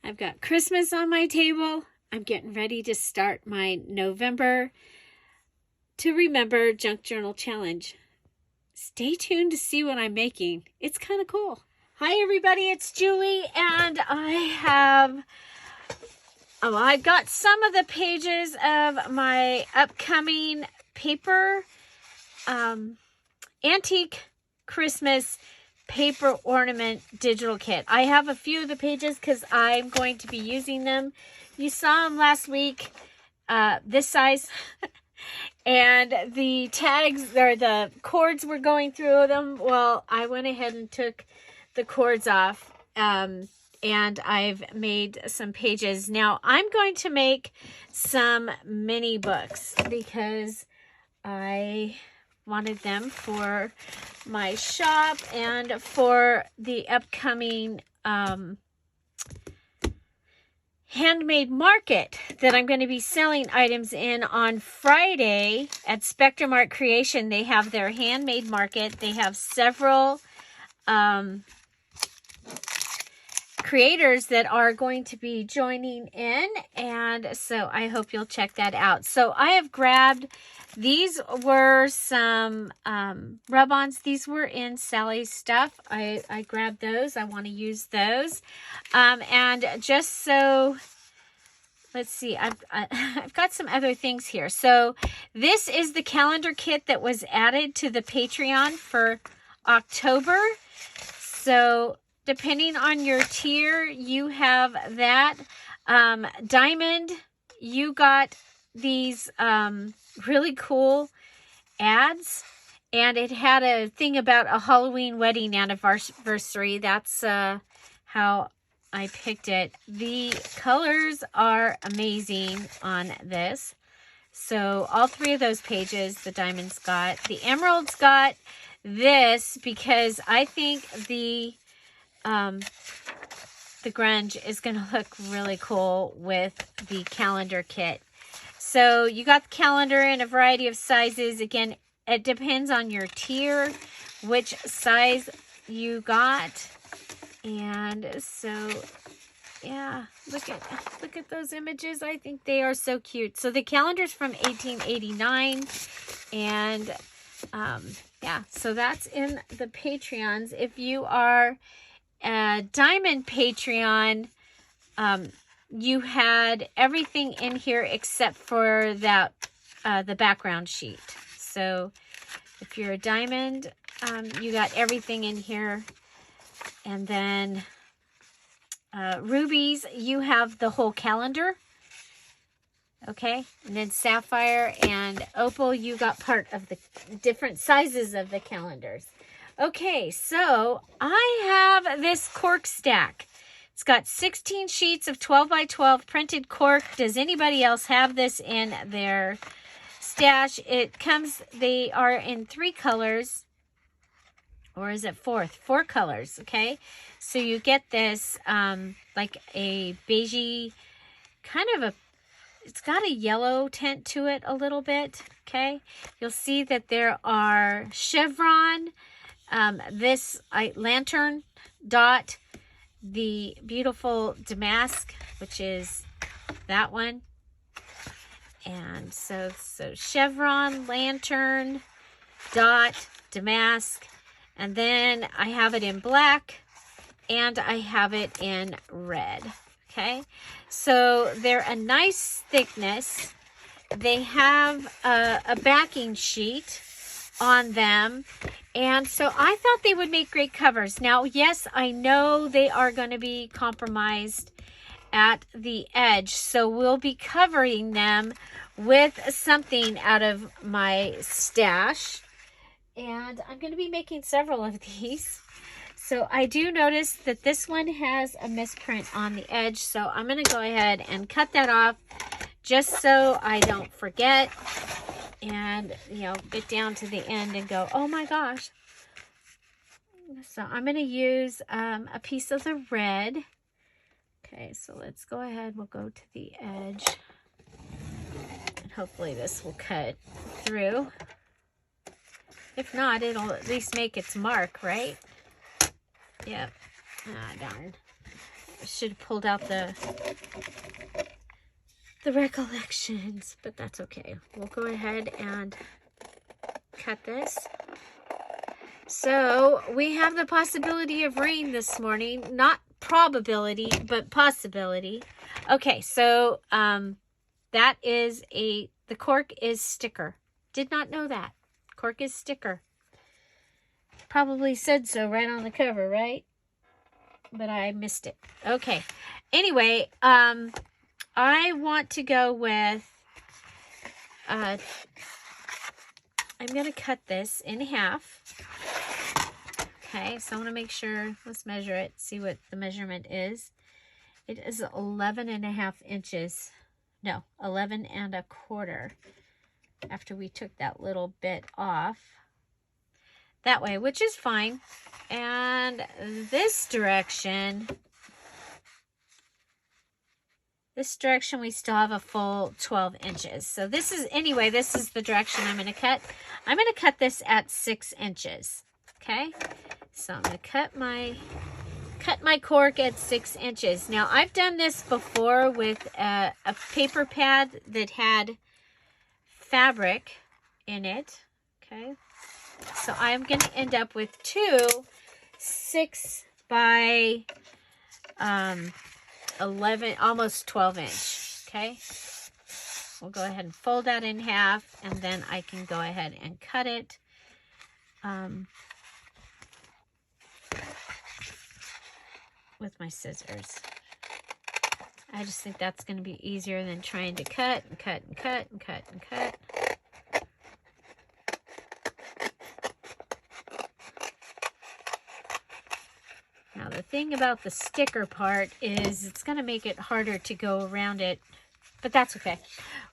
I've got Christmas on my table. I'm getting ready to start my November to Remember Junk Journal Challenge. Stay tuned to see what I'm making. It's kind of cool. Hi everybody, it's Julie, and I've got some of the pages of my upcoming paper antique Christmas paper ornament digital kit. I have a few of the pages because I'm going to be using them. You saw them last week, this size, and the tags or the cords were going through them. Well, I went ahead and took the cords off, and I've made some pages. Now I'm going to make some mini books because I wanted them for my shop and for the upcoming handmade market that I'm going to be selling items in on Friday at Spectrum Art Creation. They have their handmade market. They have several creators that are going to be joining in, and so I hope you'll check that out. So I have grabbed, these were some rub-ons. These were in Sally's stuff. I grabbed those. I want to use those. And just so, let's see, I've got some other things here. So this is the calendar kit that was added to the Patreon for October. So depending on your tier, you have that. Diamond, you got these really cool ads, and it had a thing about a Halloween wedding anniversary. That's how I picked it. The colors are amazing on this. So all three of those pages, the diamonds got. The emeralds got this because I think the grunge is going to look really cool with the calendar kit. So you got the calendar in a variety of sizes. Again, it depends on your tier, which size you got. And so, yeah, look at those images. I think they are so cute. So the calendar's from 1889, and yeah, so that's in the Patreons. If you are a Diamond Patreon, you had everything in here except for that the background sheet. So if you're a Diamond, you got everything in here. And then Rubies, you have the whole calendar. Okay, and then Sapphire and Opal, you got part of the different sizes of the calendars. Okay, so I have this cork stack. It's got 16 sheets of 12 by 12 printed cork. Does anybody else have this in their stash? It comes, they are in 3 colors, or is it 4? 4 colors, okay? So you get this like a beigey, kind of a, it's got a yellow tint to it a little bit, okay? You'll see that there are chevron, this lantern dot, the beautiful damask, which is that one. And so chevron, lantern, dot, damask, and then I have it in black and I have it in red. Okay, so they're a nice thickness. They have a backing sheet on them, and so I thought they would make great covers. Now, yes, I know they are going to be compromised at the edge, so we'll be covering them with something out of my stash, and I'm going to be making several of these. So I do notice that this one has a misprint on the edge, so I'm going to go ahead and cut that off just so I don't forget, and, you know, get down to the end and go, oh my gosh. So I'm going to use a piece of the red. Okay, so let's go ahead. We'll go to the edge, and hopefully this will cut through. If not, it'll at least make its mark, right? Yep. Ah, darn. should have pulled out the recollections, but that's okay. We'll go ahead and cut this. So we have the possibility of rain this morning. Not probability, but possibility. Okay, so that is the cork is sticker. Did not know that. Cork is sticker. Probably said so right on the cover, right? But I missed it. Okay. Anyway, I want to go with, I'm going to cut this in half. Okay, so I want to make sure, let's measure it, see what the measurement is. It is 11.5 inches. No, 11.25 after we took that little bit off. That way, which is fine. And this direction we still have a full 12 inches. So this is, anyway, this is the direction I'm going to cut. I'm going to cut this at 6 inches. Okay, so I'm going to cut my cork at 6 inches. Now, I've done this before with a paper pad that had fabric in it. Okay, so I'm going to end up with two 6 by 11, almost 12 inch. Okay, we'll go ahead and fold that in half, and then I can go ahead and cut it. With my scissors. I just think that's going to be easier than trying to cut and cut and cut and cut and cut. Now the thing about the sticker part is it's going to make it harder to go around it, but that's okay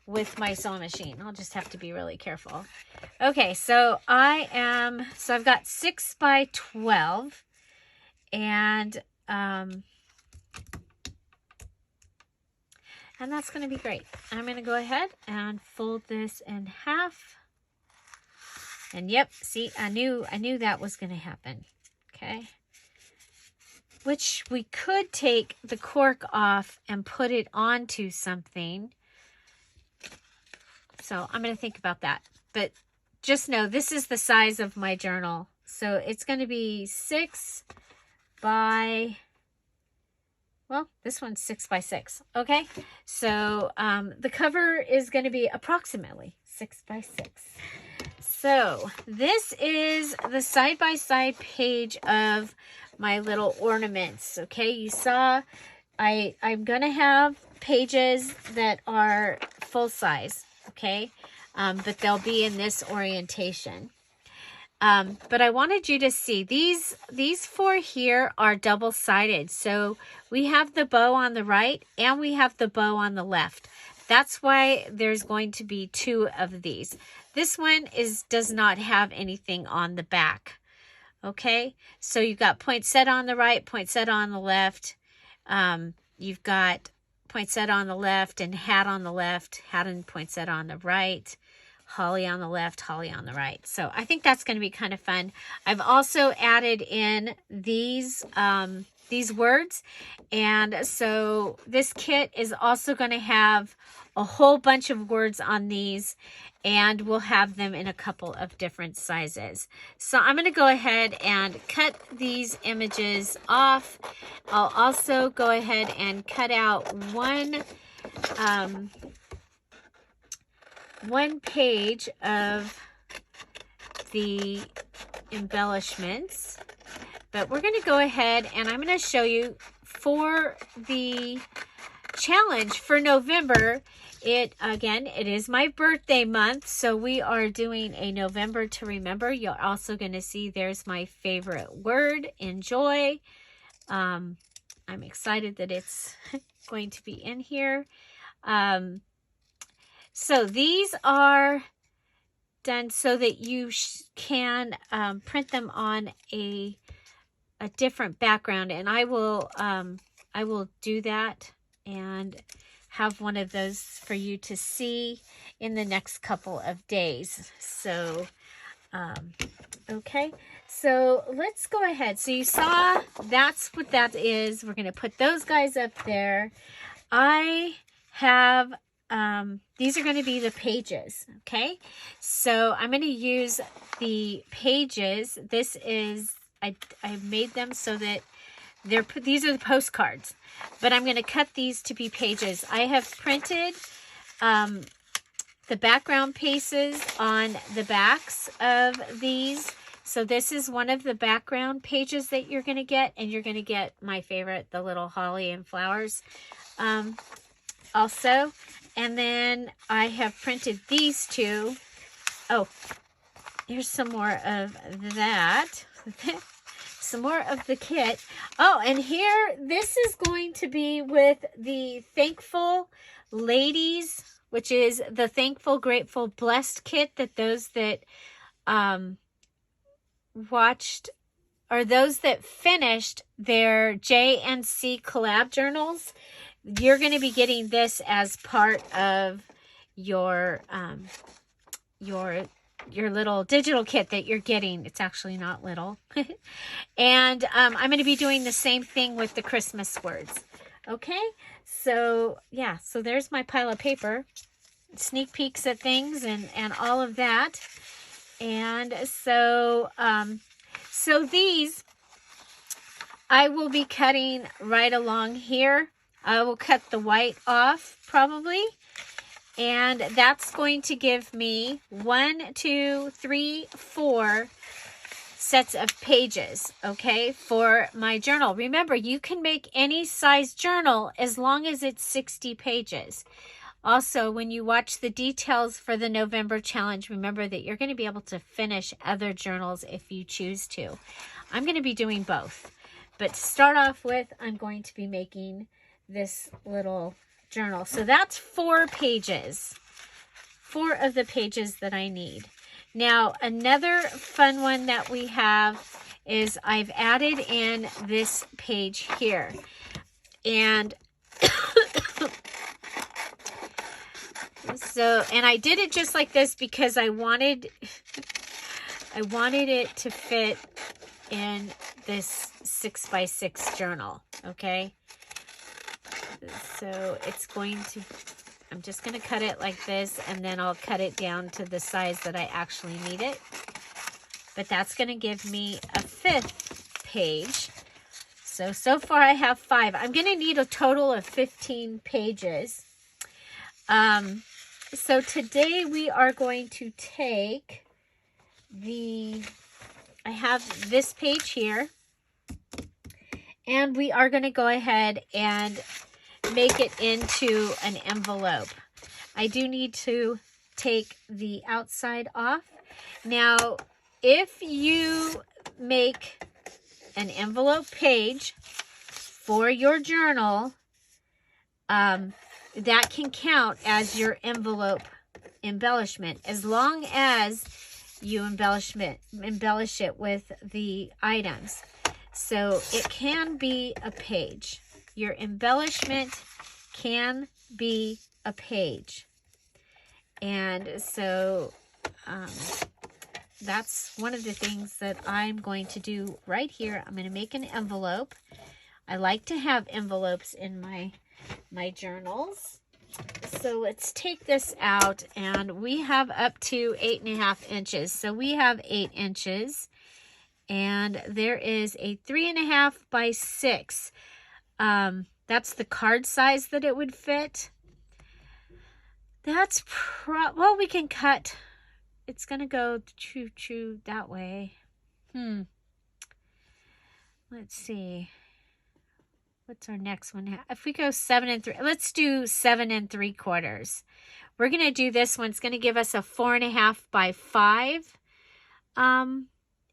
with my sewing machine. I'll just have to be really careful. Okay, so I've got 6 by 12, and that's going to be great. I'm going to go ahead and fold this in half. And yep, see, I knew that was going to happen. Okay. Which we could take the cork off and put it onto something. So I'm going to think about that. But just know this is the size of my journal. So it's going to be 6 by, well, this one's 6 by 6. Okay, so the cover is going to be approximately 6 by 6. So this is the side-by-side page of my little ornaments. Okay, you saw I'm going to have pages that are full size. Okay, but they'll be in this orientation. But I wanted you to see these 4 here are double-sided. So we have the bow on the right and we have the bow on the left. That's why there's going to be 2 of these. This one does not have anything on the back. Okay, so you've got poinsettia on the right, poinsettia on the left. You've got poinsettia on the left and hat on the left, hat and poinsettia on the right. Holly on the left, holly on the right. So I think that's going to be kind of fun. I've also added in these words. And so this kit is also going to have a whole bunch of words on these, and we'll have them in a couple of different sizes. So I'm going to go ahead and cut these images off. I'll also go ahead and cut out one page of the embellishments, but we're going to go ahead and I'm going to show you for the challenge for November. It is my birthday month, so we are doing a November to remember. You're also going to see there's my favorite word, enjoy. I'm excited that it's going to be in here. So these are done so that you can print them on a different background, and I will do that and have one of those for you to see in the next couple of days. So okay, So let's go ahead. So you saw that's what that is. We're going to put those guys up there. I have, these are going to be the pages, okay? So I'm going to use the pages. This is, I made them so that these are the postcards, but I'm going to cut these to be pages. I have printed the background pieces on the backs of these. So this is one of the background pages that you're going to get, and you're going to get my favorite, the little holly and flowers also. And then I have printed these two. Oh, here's some more of that. Some more of the kit. Oh, and here, this is going to be with the Thankful Ladies, which is the Thankful, Grateful, Blessed kit that those that watched, or those that finished their J and C collab journals, you're going to be getting this as part of your little digital kit that you're getting. It's actually not little. And I'm going to be doing the same thing with the Christmas words. Okay, so yeah, so there's my pile of paper, sneak peeks at things and all of that. And so so these I will be cutting right along here. I will cut the white off probably, and that's going to give me 1, 2, 3, 4 sets of pages, okay, for my journal. Remember, you can make any size journal as long as it's 60 pages. Also, when you watch the details for the November challenge, remember that you're going to be able to finish other journals if you choose to. I'm going to be doing both. But to start off with, I'm going to be making this little journal. So that's 4 pages. 4 of the pages that I need. Now, another fun one that we have is I've added in this page here. And so, and I did it just like this because I wanted it to fit in this 6x6 journal, okay? So it's going to, I'm just going to cut it like this, and then I'll cut it down to the size that I actually need it. But that's going to give me a 5th page. So far I have 5. I'm going to need a total of 15 pages. So today we are going to take I have this page here, and we are going to go ahead and make it into an envelope. I do need to take the outside off. Now, if you make an envelope page for your journal, that can count as your envelope embellishment, as long as you embellish it with the items. So it can be a page. Your embellishment can be a page. And so that's one of the things that I'm going to do right here. I'm going to make an envelope. I like to have envelopes in my journals. So let's take this out, and we have up to 8.5 inches. So we have 8 inches, and there is a 3.5 by 6. That's the card size that it would fit. That's well, we can cut. It's gonna go choo that way. Let's see. What's our next one? If we go 7 3, let's do 7 3/4. We're going to do this one. It's going to give us a 4.5 by 5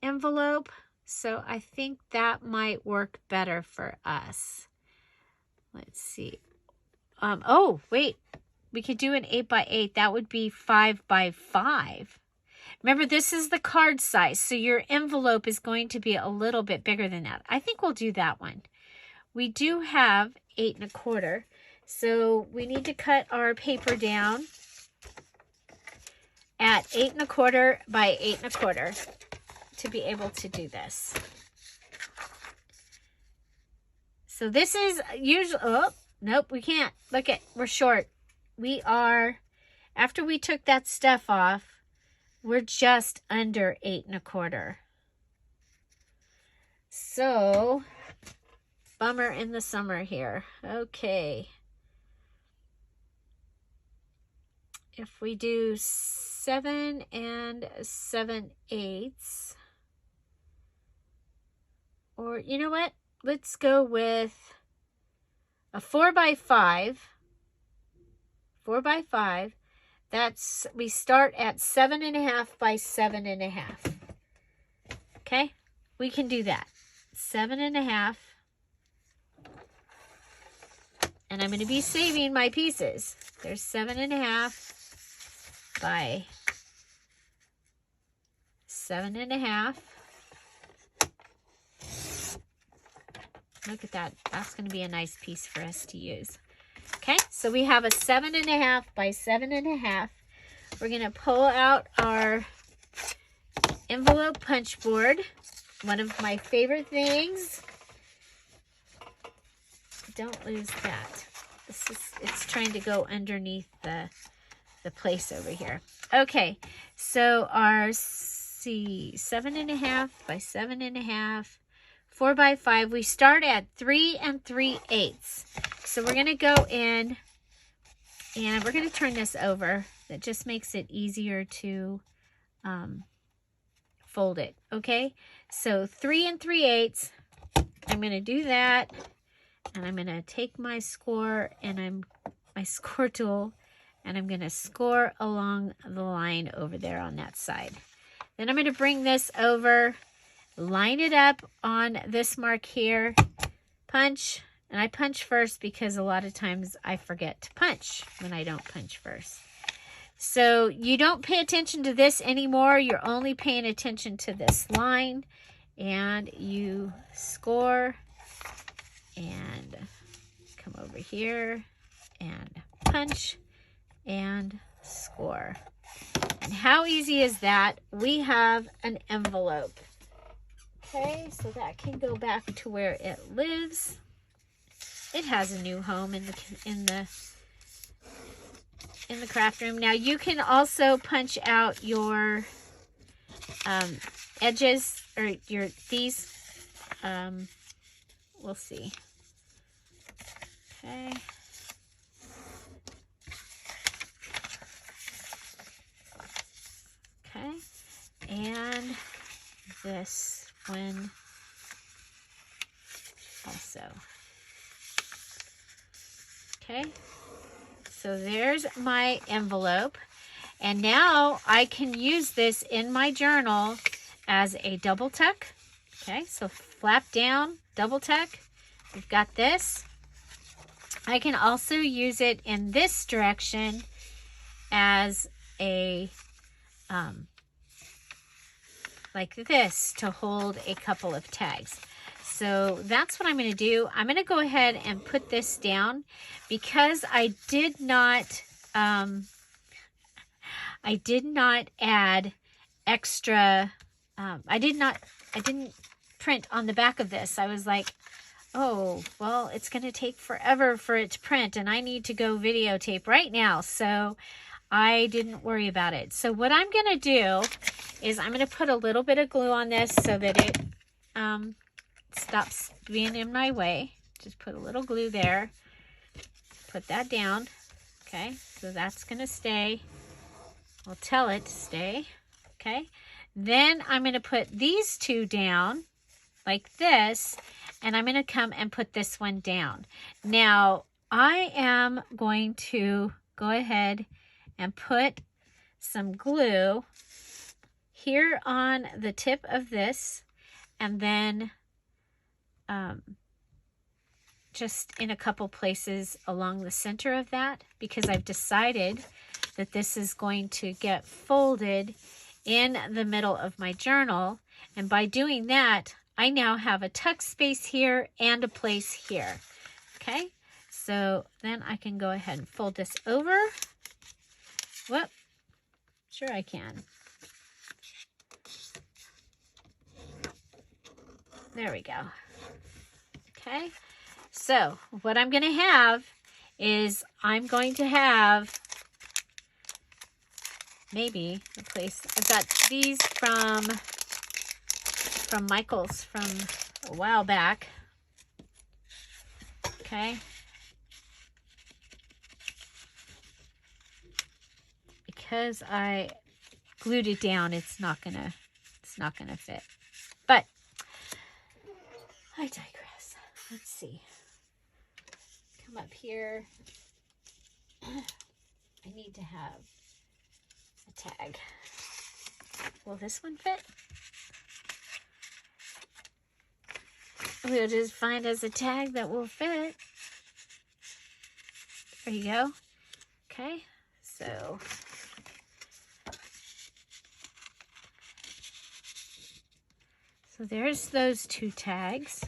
envelope. So I think that might work better for us. Let's see. Oh, wait. We could do an 8 by 8. That would be 5 by 5. Remember, this is the card size. So your envelope is going to be a little bit bigger than that. I think we'll do that one. We do have 8 1/4, so we need to cut our paper down at 8 1/4 by 8 1/4. to be able to do this. So this is usually, oh, nope, we can't. Look at, we're short. We are, after we took that stuff off, we're just under 8 1/4. So, bummer in the summer here. Okay. If we do 7 7/8, or you know what? Let's go with a 4 by 5. 4 by 5. That's, we start at 7 1/2 by 7 1/2. Okay, we can do that. 7 1/2. And I'm going to be saving my pieces. There's 7 1/2 by 7 1/2. Look at that. That's going to be a nice piece for us to use. Okay, so we have a 7 1/2 by 7 1/2. We're going to pull out our envelope punch board. One of my favorite things. Don't lose that. It's trying to go underneath the place over here. Okay, so our 7 1/2 by 7 1/2, 4 by 5. We start at 3 3/8. So we're going to go in and we're going to turn this over. That just makes it easier to fold it. Okay, so 3 3/8. I'm going to do that. And I'm going to take my score and my score tool, and I'm going to score along the line over there on that side. Then I'm going to bring this over, line it up on this mark here, punch, and I punch first because a lot of times I forget to punch when I don't punch first. So you don't pay attention to this anymore. You're only paying attention to this line, and you score and come over here and punch and score. And how easy is that? We have an envelope. Okay, so that can go back to where it lives. It has a new home in the craft room. Now you can also punch out your edges, or these. We'll see. Okay. Okay. And this one also. Okay. So there's my envelope. And now I can use this in my journal as a double tuck. Okay, so flap down, double tuck. We've got this. I can also use it in this direction as a, like this, to hold a couple of tags. So that's what I'm going to do. I'm going to go ahead and put this down because I did not add extra, I didn't print on the back of this. I was like, oh, well, it's going to take forever for it to print, and I need to go videotape right now. So I didn't worry about it. So what I'm going to do is I'm going to put a little bit of glue on this so that it stops being in my way. Just put a little glue there. Put that down. Okay, so that's going to stay. I'll tell it to stay. Okay, then I'm going to put these two down like this, and I'm going to come and put this one down. Now, I am going to go ahead and put some glue here on the tip of this, and then just in a couple places along the center of that, because I've decided that this is going to get folded in the middle of my journal. And by doing that, I now have a tuck space here and a place here. Okay, so then I can go ahead and fold this over. Whoop, sure I can. There we go. Okay. So what I'm going to have is I'm going to have maybe a place. I've got these from Michael's from a while back. Okay. Because I glued it down, it's not gonna fit. But I digress. Let's see. Come up here. I need to have a tag. Will this one fit? We'll just find us a tag that will fit. There you go. Okay, so there's those two tags.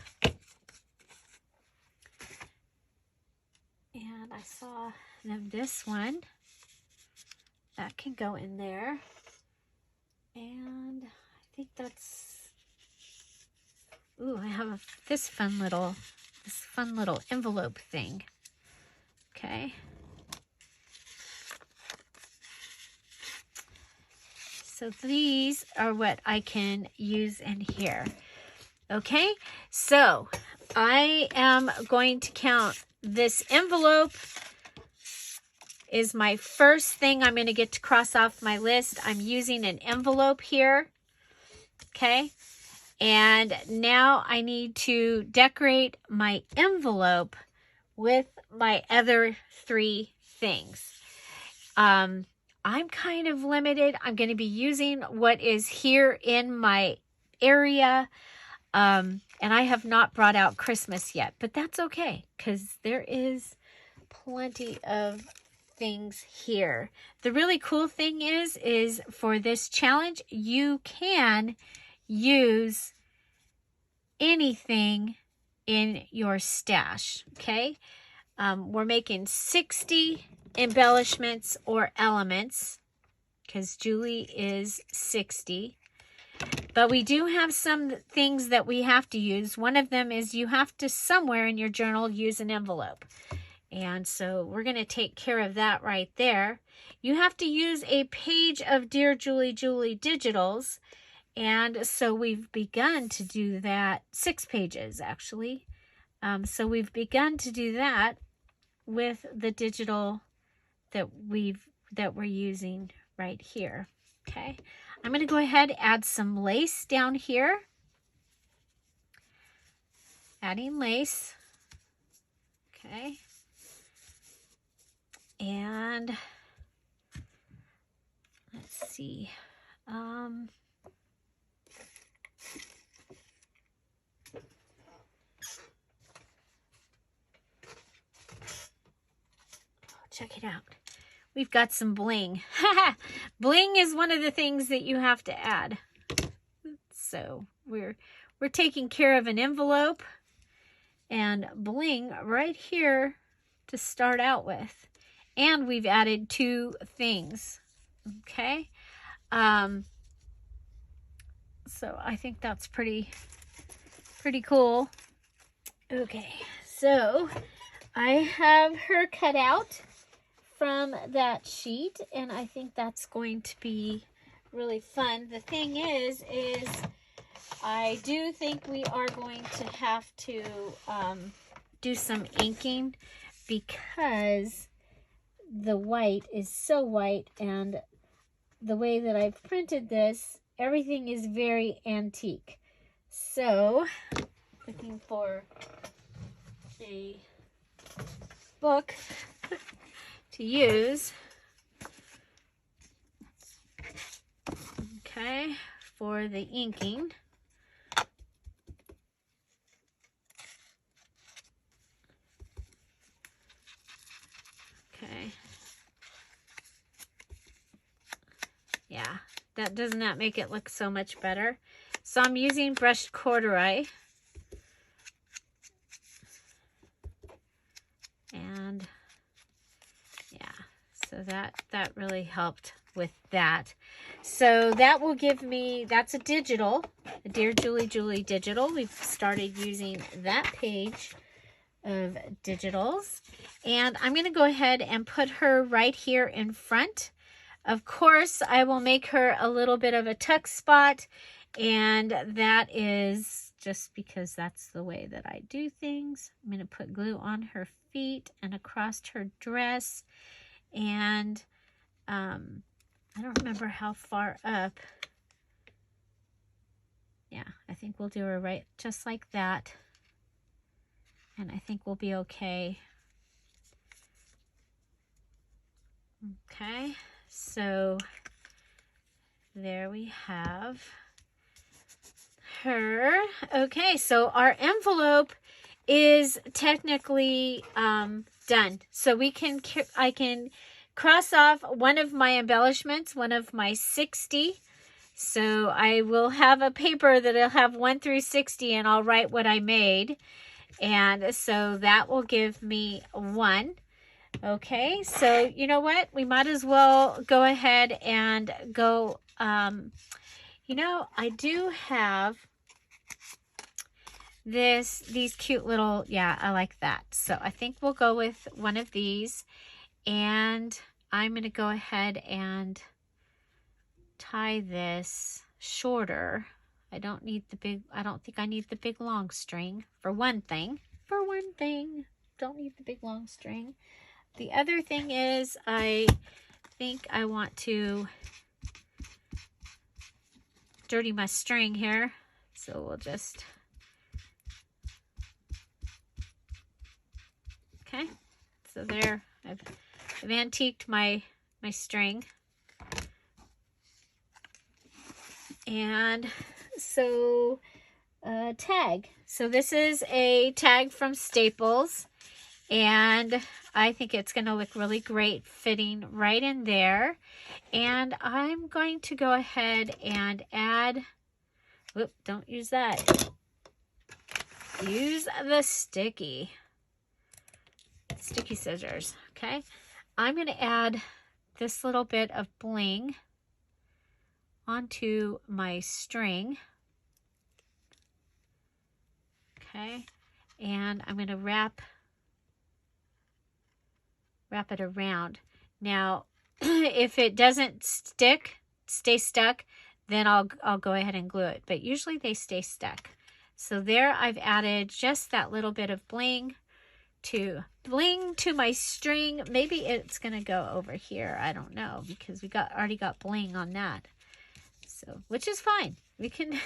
And I saw this one. That can go in there. And I think that's, ooh, I have this fun little envelope thing. Okay. So these are what I can use in here. Okay, so I am going to count this envelope is my first thing I'm going to get to cross off my list. I'm using an envelope here. Okay, and now I need to decorate my envelope with my other three things. I'm kind of limited. I'm going to be using what is here in my area. And I have not brought out Christmas yet, but that's okay because there is plenty of things here. The really cool thing is for this challenge, you can use anything in your stash. Okay. We're making 60 embellishments or elements because Julie is 60. But we do have some things that we have to use. One of them is you have to somewhere in your journal use an envelope. And so we're going to take care of that right there. You have to use a page of Dear Julie Digitals. And so we've begun to do that. 6 pages actually. So we've begun to do that with the digital that we're using right here. Okay, I'm going to go ahead and add some lace down here. Adding lace. Okay, and let's see. Check it out. We've got some bling. Bling is one of the things that you have to add. So we're taking care of an envelope and bling right here to start out with. And we've added 2 things. Okay. So I think that's pretty cool. Okay. So I have her cut out from that sheet, and I think that's going to be really fun. The thing is I do think we are going to have to do some inking because the white is so white, and the way that I've printed this, everything is very antique. So looking for a book to use. Okay, for the inking. Okay. Yeah, does not make it look so much better. So I'm using brushed corduroy. And yeah, so that really helped with that. So that will give me, that's a digital, a Dear Julie digital. We've started using that page of digitals. And I'm going to go ahead and put her right here in front. Of course, I will make her a little bit of a tuck spot, and that is just because that's the way that I do things. I'm going to put glue on her feet and across her dress, and I don't remember how far up. Yeah, I think we'll do her right just like that, and I think we'll be okay. Okay, so there we have her. Okay, so our envelope is technically done. So I can cross off one of my embellishments, one of my 60. So I will have a paper that'll have 1 through 60, and I'll write what I made. And so that will give me 1. Okay, so you know what? We might as well go ahead and go, you know, I do have these cute little, yeah, I like that. So I think we'll go with one of these, and I'm going to go ahead and tie this shorter. I don't think I need the big long string for one thing. Don't need the big long string. The other thing is I think I want to dirty my string here. So we'll just, okay. So there, I've antiqued my string. And so tag. So this is a tag from Staples, and I think it's going to look really great fitting right in there. And I'm going to go ahead and add, whoop, don't use that. Use the sticky scissors, okay? I'm going to add this little bit of bling onto my string. Okay, and I'm going to wrap it around. Now, if it doesn't stay stuck, then I'll go ahead and glue it. But usually they stay stuck. So there I've added just that little bit of bling to my string. Maybe it's going to go over here. I don't know, because we already got bling on that. So, which is fine. We can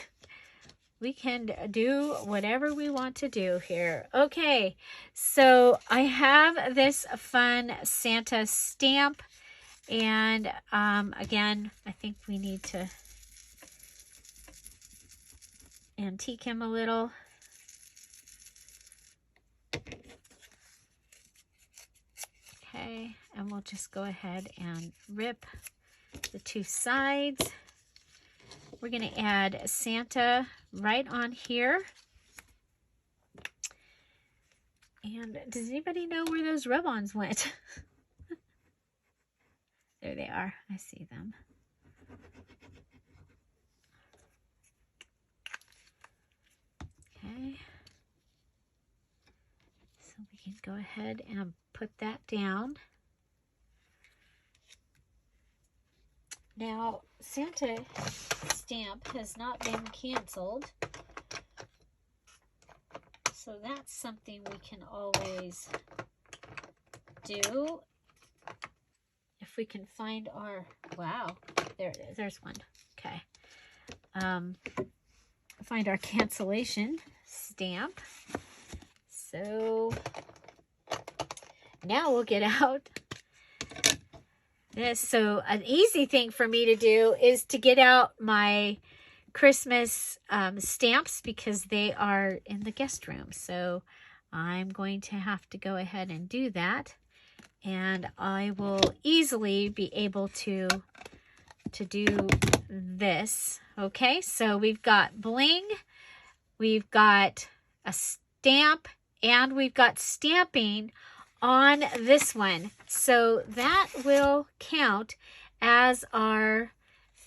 do whatever we want to do here. Okay, so I have this fun Santa stamp, and again, I think we need to antique him a little. Okay, and we'll just go ahead and rip the 2 sides. We're going to add Santa right on here. And does anybody know where those rub-ons went? There they are. I see them. Okay. So we can go ahead and put that down. Now, Santa stamp has not been canceled, so that's something we can always do if we can find our, wow, there it is, there's one. Okay, find our cancellation stamp. So now we'll get out this. So an easy thing for me to do is to get out my Christmas stamps, because they are in the guest room. So I'm going to have to go ahead and do that, and I will easily be able to do this. Okay, so we've got bling, we've got a stamp, and we've got stamping on this one. So that will count as our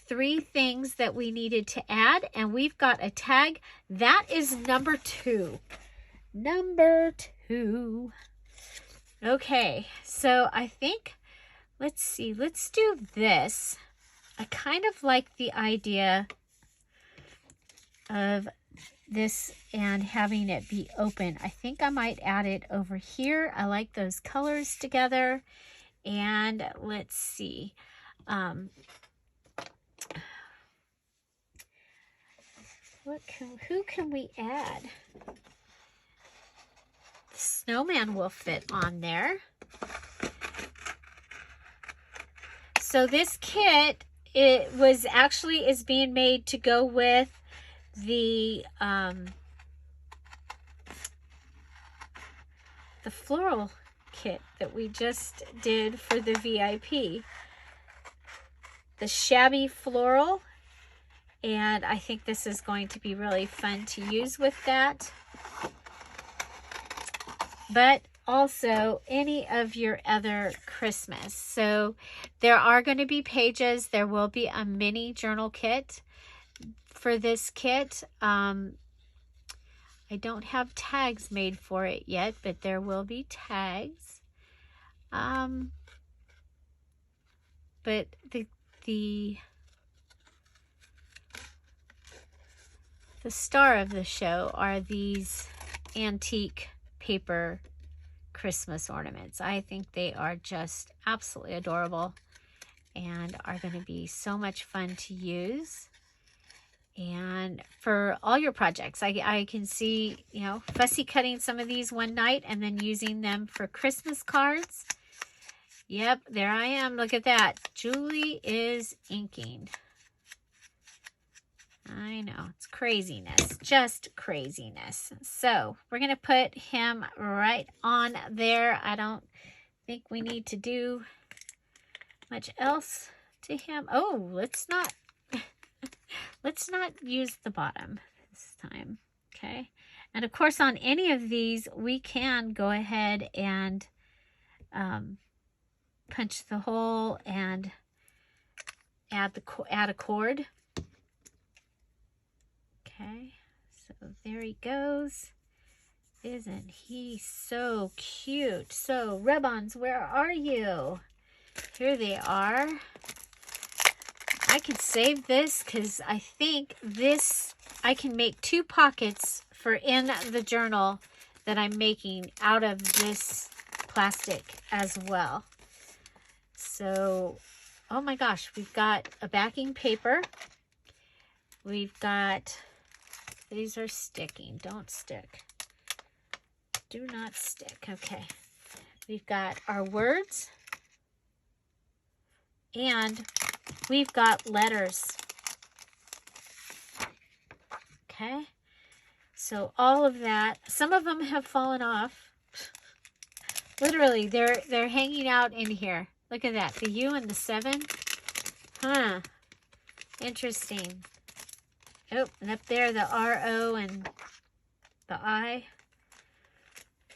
3 things that we needed to add, and we've got a tag. That is number 2. Number 2. Okay, so I think, let's see, let's do this. I kind of like the idea of this and having it be open. I think I might add it over here. I like those colors together. And let's see. Who can we add? The snowman will fit on there. So this kit, it was actually is being made to go with the floral kit that we just did for the VIP. The shabby floral, and I think this is going to be really fun to use with that. But also any of your other Christmas. So there are going to be pages. There will be a mini journal kit for this kit. I don't have tags made for it yet, but there will be tags. But the star of the show are these antique paper Christmas ornaments. I think they are just absolutely adorable and are going to be so much fun to use. And for all your projects, I can see, you know, fussy cutting some of these one night and then using them for Christmas cards. Yep, there I am. Look at that. Julie is inking. I know, it's craziness, just craziness. So we're going to put him right on there. I don't think we need to do much else to him. Oh, let's not use the bottom this time. Okay. And of course, on any of these, we can go ahead and punch the hole and add a cord. Okay, so there he goes. Isn't he so cute? So, Rub-Ons, where are you? Here they are. I could save this because I think this, I can make 2 pockets for in the journal that I'm making out of this plastic as well. So, oh my gosh, we've got a backing paper. We've got... These are sticking. Don't stick. Do not stick. Okay. We've got our words. And we've got letters. Okay. So all of that. Some of them have fallen off. Literally, they're hanging out in here. Look at that. The U and the 7. Huh. Interesting. Oh, and up there, the R-O and the I.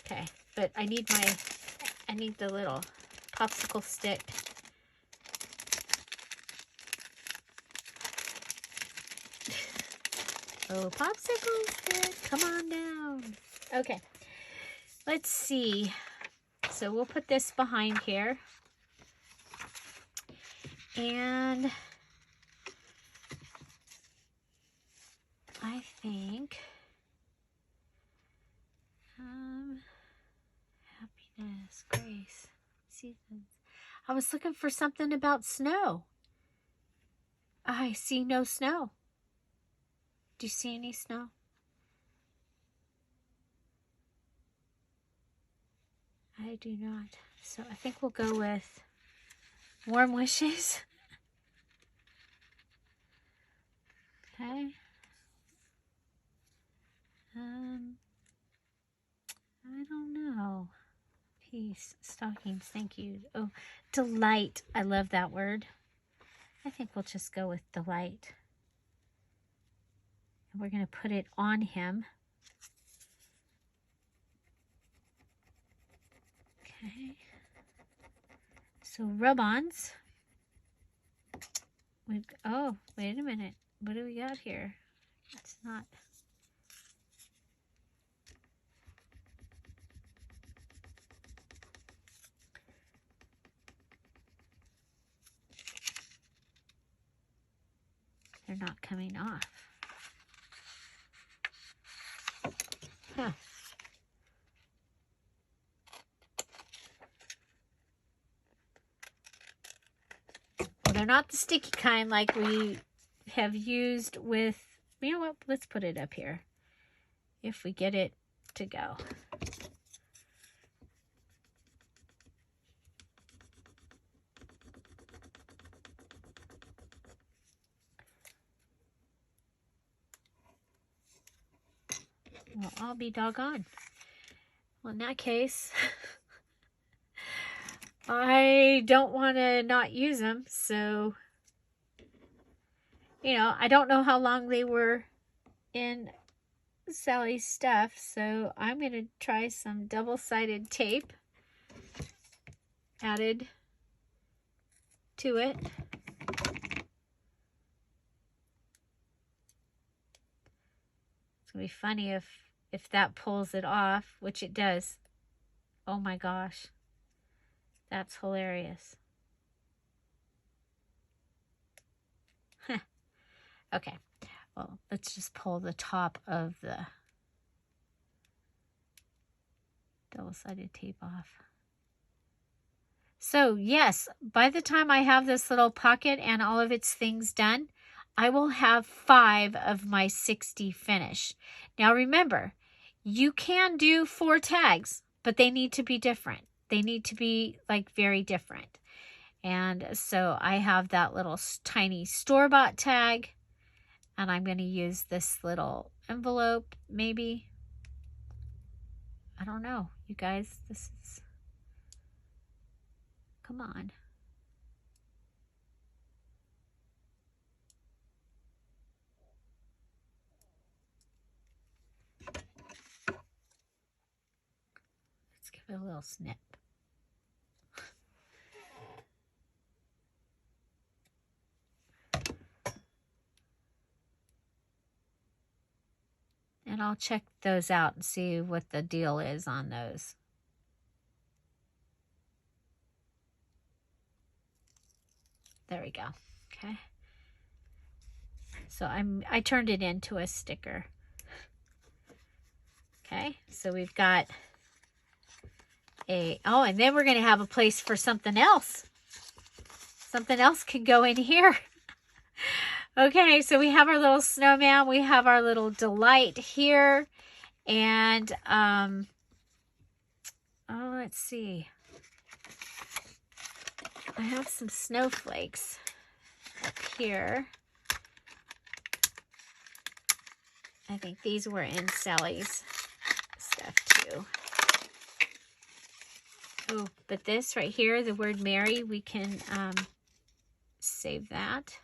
Okay, but I need the little popsicle stick. Oh, popsicle stick, come on down. Okay, let's see. So we'll put this behind here. And I think happiness, grace, seasons. I was looking for something about snow. I see no snow. Do you see any snow? I do not. So I think we'll go with warm wishes. Okay. I don't know. Peace, stockings, thank you. Oh, delight. I love that word. I think we'll just go with delight. And we're going to put it on him. Okay. So rub-ons. Oh, wait a minute. What do we got here? That's not... They're not coming off. Huh. Well, they're not the sticky kind like we have used with... You know what? Let's put it up here. If we get it to go. Well, I'll be doggone. Well, in that case, I don't want to not use them. So, you know, I don't know how long they were in Sally's stuff. So I'm going to try some double-sided tape added to it. It's going to be funny if that pulls it off, which it does. Oh my gosh. That's hilarious. Okay. Well, let's just pull the top of the double-sided tape off. So yes, by the time I have this little pocket and all of its things done, I will have 5 of my 60 finished. Now remember, you can do 4 tags, but they need to be different. They need to be like very different. And so I have that little tiny store-bought tag, and I'm going to use this little envelope maybe. I don't know, you guys, this is, come on. Let's give it a little snip. And I'll check those out and see what the deal is on those. There we go. Okay. So I turned it into a sticker. Okay. So we've got oh, and then we're going to have a place for something else. Something else can go in here. Okay, so we have our little snowman. We have our little delight here. And, oh, let's see. I have some snowflakes up here. I think these were in Sally's stuff too. Oh, but this right here, the word Mary, we can save that.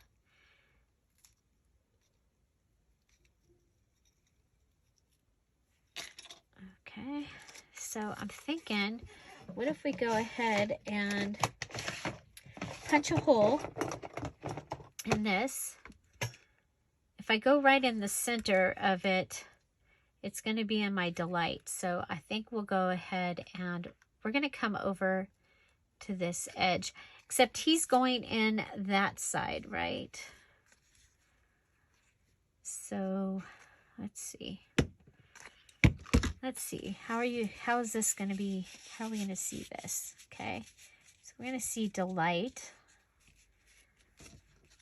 Okay, so I'm thinking, what if we go ahead and punch a hole in this? If I go right in the center of it, it's going to be in my delight. So I think we'll go ahead and we're going to come over to this edge, except he's going in that side, right? So let's see. Let's see. How is this going to be? How are we going to see this? Okay. So we're going to see delight.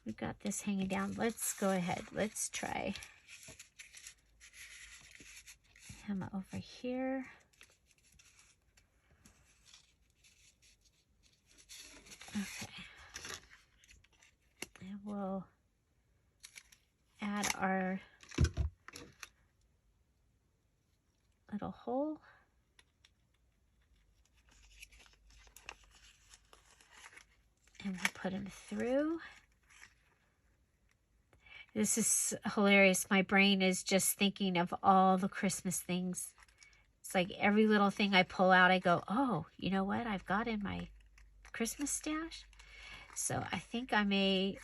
We've got this hanging down. Let's go ahead. Let's try him over here. Okay. And we'll add our little hole. And we'll put him through. This is hilarious. My brain is just thinking of all the Christmas things. It's like every little thing I pull out, I go, oh, you know what I've got in my Christmas stash? So I think I may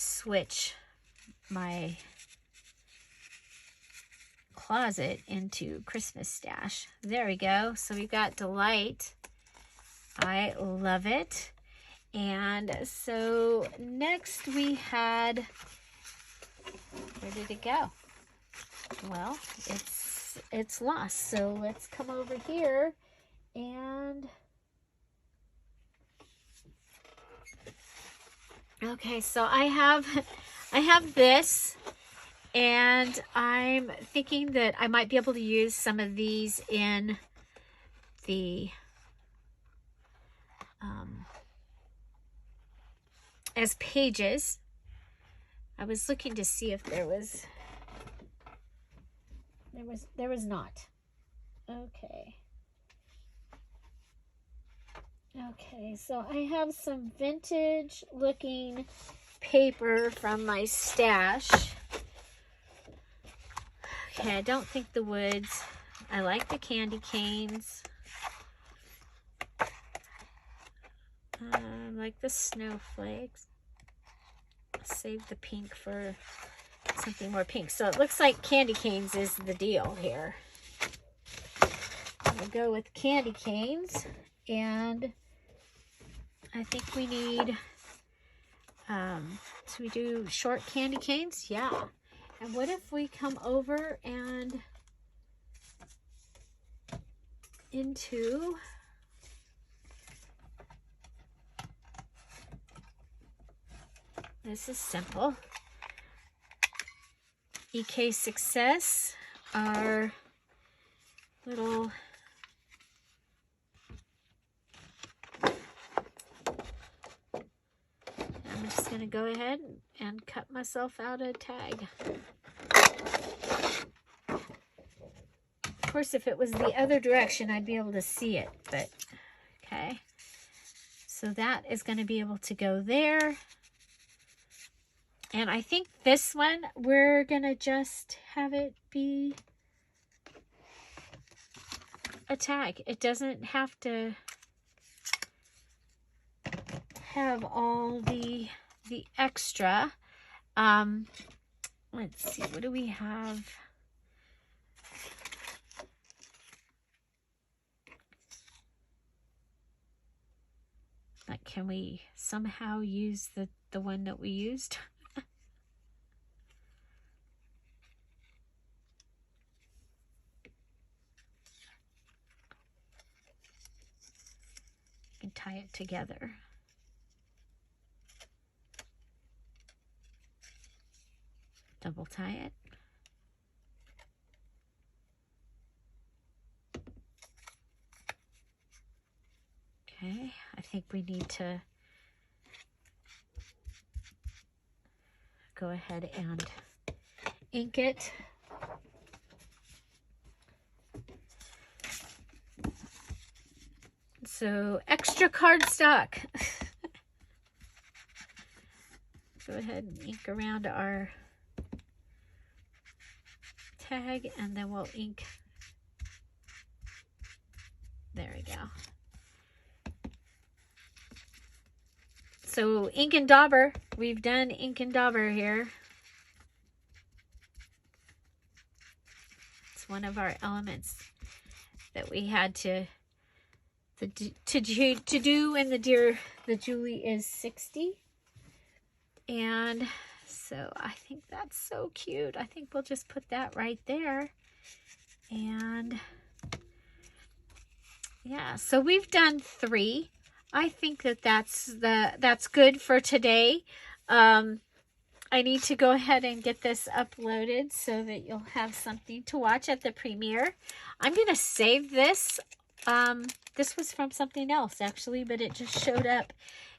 switch my closet into Christmas stash. There we go. So we got Delight. I love it. And so next we had, where did it go? Well, it's lost. So let's come over here and okay, so I have this, and I'm thinking that I might be able to use some of these in the as pages. I was looking to see if there was not. Okay. Okay, so I have some vintage looking paper from my stash. Okay, I don't think the woods. I like the candy canes. I like the snowflakes. Save the pink for something more pink. So it looks like candy canes is the deal here. I'll go with candy canes, and I think we need, so we do short candy canes? Yeah. And what if we come over and into this is simple. EK Success, our little I'm just going to go ahead and cut myself out a tag. Of course, if it was the other direction, I'd be able to see it, but okay. So that is going to be able to go there. And I think this one, we're going to just have it be a tag. It doesn't have to have all the extra. Let's see, what do we have? Like, can we somehow use the one that we used? And tie it together. Double tie it. Okay, I think we need to go ahead and ink it. So extra cardstock. Go ahead and ink around our tag, and then we'll ink. There we go. So ink and dauber, we've done ink and dauber here. It's one of our elements that we had to do in the Julie is 60. And so I think that's so cute. I think we'll just put that right there. And yeah, so we've done 3. I think that's good for today. I need to go ahead and get this uploaded so that you'll have something to watch at the premiere. I'm going to save this. This was from something else actually, but it just showed up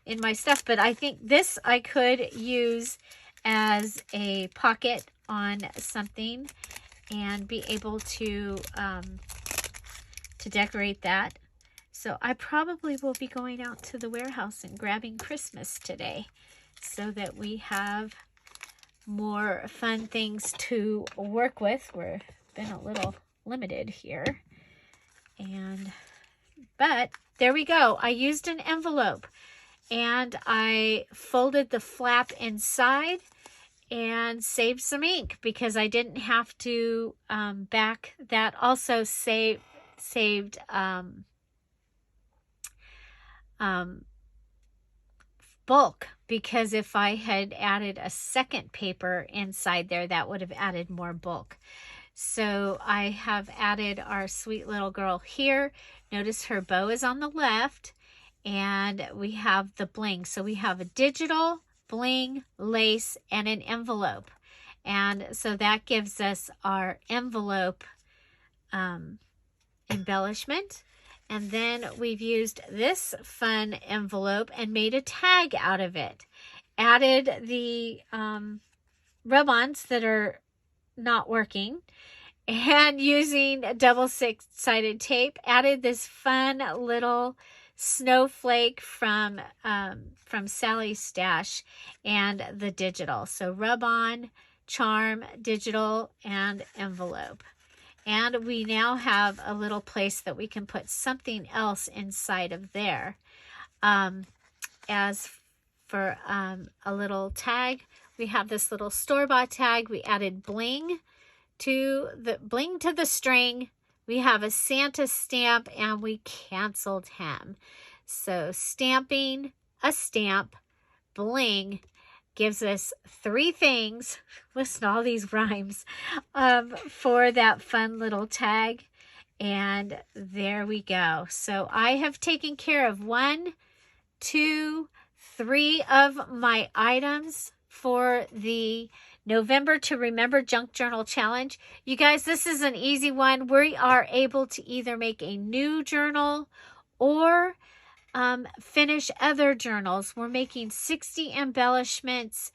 in my stuff. But I think this I could use as a pocket on something and be able to decorate that. So I probably will be going out to the warehouse and grabbing Christmas today so that we have more fun things to work with. We've been a little limited here. But there we go. I used an envelope, and I folded the flap inside and saved some ink because I didn't have to back that. Also saved bulk, because if I had added a second paper inside there, that would have added more bulk. So I have added our sweet little girl here. Notice her bow is on the left, and we have the bling. So we have a digital, bling, lace, and an envelope. And so that gives us our envelope embellishment. And then we've used this fun envelope and made a tag out of it. Added the rub-ons that are not working, and using double six-sided tape, added this fun little snowflake from Sally's stash and the digital. So rub-on, charm, digital, and envelope. And we now have a little place that we can put something else inside of there. As for a little tag, we have this little store-bought tag. We added bling to the string. We have a Santa stamp, and we canceled him. So stamping, a stamp, bling, gives us 3 things. Listen to all these rhymes for that fun little tag. And there we go. So I have taken care of 1, 2, 3 of my items for the November to Remember Junk Journal Challenge. You guys, this is an easy one. We are able to either make a new journal or finish other journals. We're making 60 embellishments,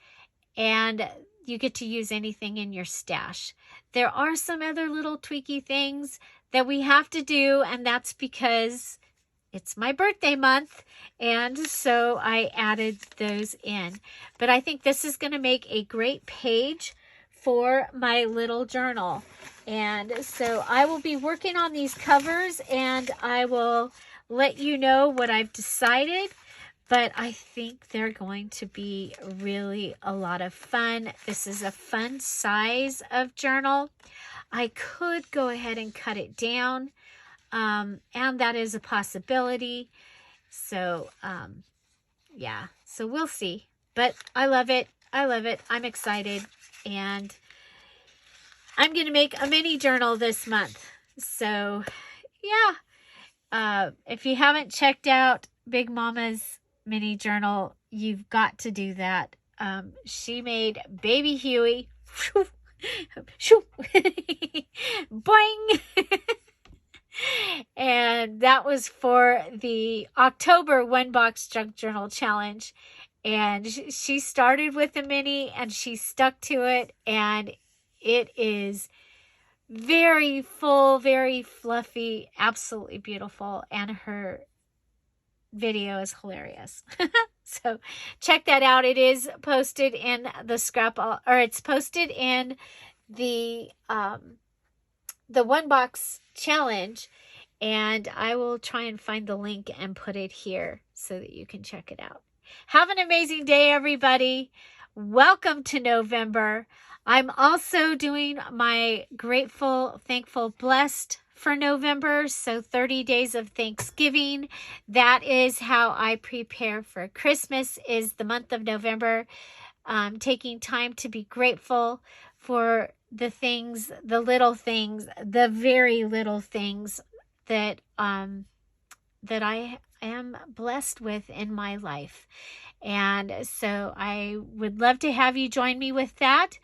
and you get to use anything in your stash. There are some other little tweaky things that we have to do, and that's because it's my birthday month, and so I added those in. But I think this is going to make a great page for my little journal. And so I will be working on these covers, and I will let you know what I've decided. But I think they're going to be really a lot of fun. This is a fun size of journal. I could go ahead and cut it down, and that is a possibility. So, yeah, so we'll see. But I love it. I love it. I'm excited. And I'm going to make a mini journal this month. So, yeah. If you haven't checked out Big Mama's mini journal, you've got to do that. She made Baby Huey. Boing! And that was for the October One Box Junk Journal Challenge. And she started with the mini, and she stuck to it. And it is very full, very fluffy, absolutely beautiful, and her video is hilarious. So check that out. It is posted in the scrap, or it's posted in the One Box Challenge, and I will try and find the link and put it here so that you can check it out. Have an amazing day, everybody. Welcome to November. I'm also doing my Grateful, Thankful, Blessed for November. So 30 days of Thanksgiving. That is how I prepare for Christmas, is the month of November. Taking time to be grateful for the things, the little things, the very little things that that I am blessed with in my life. And so I would love to have you join me with that.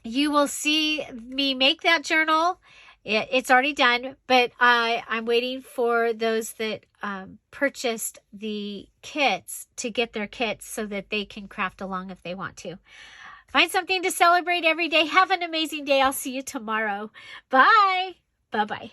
You will see me make that journal. It's already done, but I'm waiting for those that purchased the kits to get their kits so that they can craft along if they want to. Find something to celebrate every day. Have an amazing day. I'll see you tomorrow. Bye. Bye-bye.